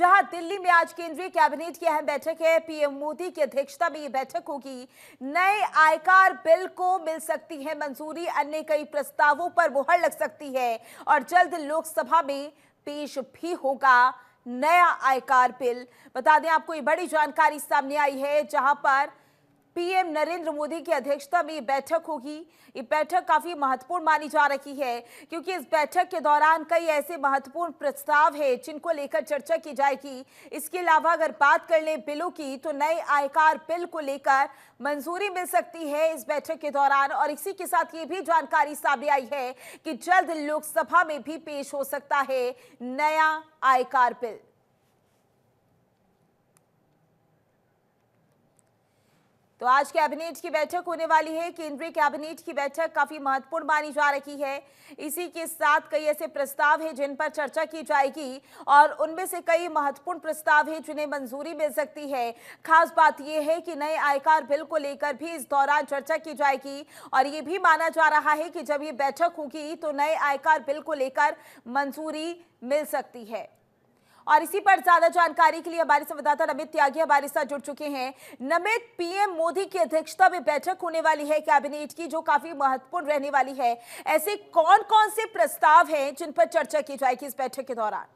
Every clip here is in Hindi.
जहां दिल्ली में आज केंद्रीय कैबिनेट की अहम बैठक है। पीएम मोदी की अध्यक्षता में यह बैठक होगी। नए आयकर बिल को मिल सकती है मंजूरी, अन्य कई प्रस्तावों पर मुहर लग सकती है और जल्द लोकसभा में पेश भी होगा नया आयकर बिल। बता दें आपको, ये बड़ी जानकारी सामने आई है जहां पर पीएम नरेंद्र मोदी की अध्यक्षता में ये बैठक होगी। ये बैठक काफी महत्वपूर्ण मानी जा रही है क्योंकि इस बैठक के दौरान कई ऐसे महत्वपूर्ण प्रस्ताव हैं जिनको लेकर चर्चा की जाएगी। इसके अलावा अगर बात कर लें बिलों की, तो नए आयकर बिल को लेकर मंजूरी मिल सकती है इस बैठक के दौरान। और इसी के साथ ये भी जानकारी सामने आई है कि जल्द लोकसभा में भी पेश हो सकता है नया आयकर बिल। तो आज कैबिनेट की बैठक होने वाली है। केंद्रीय कैबिनेट की बैठक काफी महत्वपूर्ण मानी जा रही है। इसी के साथ कई ऐसे प्रस्ताव हैं जिन पर चर्चा की जाएगी और उनमें से कई महत्वपूर्ण प्रस्ताव हैं जिन्हें मंजूरी मिल सकती है। खास बात यह है कि नए आयकर बिल को लेकर भी इस दौरान चर्चा की जाएगी और ये भी माना जा रहा है कि जब ये बैठक होगी तो नए आयकर बिल को लेकर मंजूरी मिल सकती है। और इसी पर ज्यादा जानकारी के लिए हमारे संवाददाता नमित त्यागी हमारे साथ जुड़ चुके हैं। नमित, पीएम मोदी की अध्यक्षता में बैठक होने वाली है कैबिनेट की, जो काफी महत्वपूर्ण रहने वाली है। ऐसे कौन कौन से प्रस्ताव हैं जिन पर चर्चा की जाएगी इस बैठक के दौरान?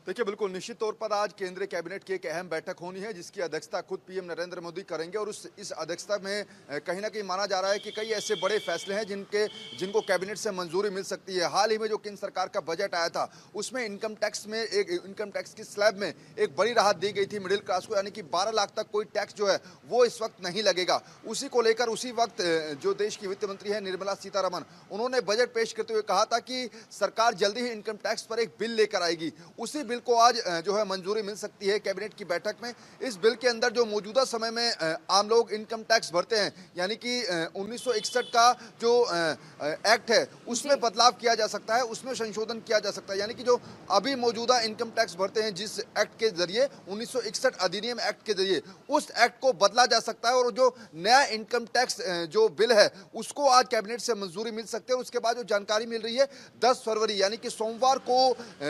देखिए, बिल्कुल निश्चित तौर पर आज केंद्रीय कैबिनेट की एक अहम बैठक होनी है जिसकी अध्यक्षता खुद पीएम नरेंद्र मोदी करेंगे और इस अध्यक्षता में कहीं ना कहीं माना जा रहा है कि कई ऐसे बड़े फैसले हैं जिनको कैबिनेट से मंजूरी मिल सकती है। हाल ही में जो केंद्र सरकार का बजट आया था उसमें इनकम टैक्स की स्लैब में एक बड़ी राहत दी गई थी मिडिल क्लास को, यानी कि 12 लाख तक कोई टैक्स जो है वो इस वक्त नहीं लगेगा। उसी को लेकर उसी वक्त जो देश की वित्त मंत्री है निर्मला सीतारमण, उन्होंने बजट पेश करते हुए कहा था कि सरकार जल्दी ही इनकम टैक्स पर एक बिल लेकर आएगी। उसी बिल को आज जो है मंजूरी मिल सकती है कैबिनेट की बैठक में। इस बिल के अंदर जो मौजूदा समय में आम लोग इनकम टैक्स भरते हैं, यानी कि 1961 का जो एक्ट है उसमें बदलाव किया जा सकता है, उसमें संशोधन किया जा सकता है। यानी कि जो अभी मौजूदा इनकम टैक्स भरते हैं जिस एक्ट के जरिए 1961 अधिनियम एक्ट के जरिए, उस एक्ट को बदला जा सकता है और जो नया इनकम टैक्स जो बिल है उसको आज कैबिनेट से मंजूरी मिल सकती है। और उसके बाद जो जानकारी मिल रही है 10 फरवरी यानी कि सोमवार को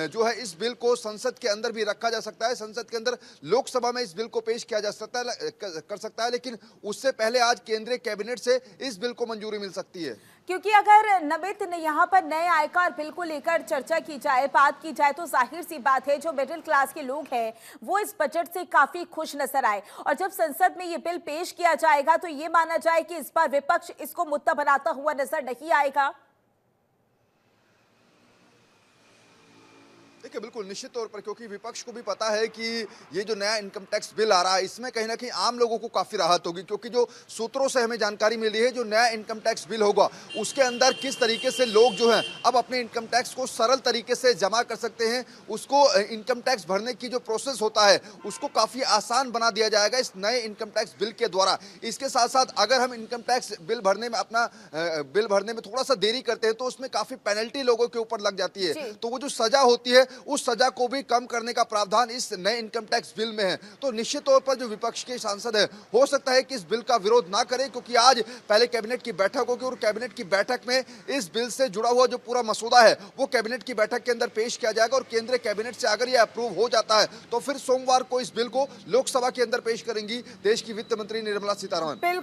जो है इस बिल को संसद के अंदर भी रखा जा सकता है। संसद के अंदर लोकसभा में इस बिल को पेश किया जा सकता है कर सकता है, लेकिन उससे पहले आज केंद्रीय कैबिनेट से इस बिल को मंजूरी मिल सकती है। क्योंकि अगर नमित ने यहाँ पर नए आयकर बिल को लेकर चर्चा की जाए, बात की जाए, तो जाहिर सी बात है जो मिडिल क्लास के लोग हैं वो इस बजट से काफी खुश नजर आए। और जब संसद में ये बिल पेश किया जाएगा तो ये माना जाए कि इस बार विपक्ष इसको मुद्दा बनाता हुआ नजर नहीं आएगा। देखिए, बिल्कुल निश्चित तौर पर, क्योंकि विपक्ष को भी पता है कि ये जो नया इनकम टैक्स बिल आ रहा है इसमें कहीं ना कहीं आम लोगों को काफी राहत होगी। क्योंकि जो सूत्रों से हमें जानकारी मिली है, जो नया इनकम टैक्स बिल होगा उसके अंदर किस तरीके से लोग जो हैं अब अपने इनकम टैक्स को सरल तरीके से जमा कर सकते हैं, उसको इनकम टैक्स भरने की जो प्रोसेस होता है उसको काफी आसान बना दिया जाएगा इस नए इनकम टैक्स बिल के द्वारा। इसके साथ साथ अगर हम इनकम टैक्स बिल भरने में थोड़ा सा देरी करते हैं तो उसमें काफी पेनल्टी लोगों के ऊपर लग जाती है, तो वो जो सजा होती है उस सजा को भी कम करने का प्रावधान इस नए इनकम टैक्स बिल में है। तो निश्चित तौर पर जो विपक्ष के सांसद है हो सकता है कि इस बिल का विरोध ना करें, क्योंकि आज पहले कैबिनेट की बैठक होगी और कैबिनेट की बैठक में इस बिल से जुड़ा हुआ जो पूरा मसौदा है वो कैबिनेट की बैठक के अंदर पेश किया जाएगा। और केंद्रीय कैबिनेट से अगर यह अप्रूव हो जाता है तो फिर सोमवार को इस बिल को लोकसभा के अंदर पेश करेंगी देश की वित्त मंत्री निर्मला सीतारमण।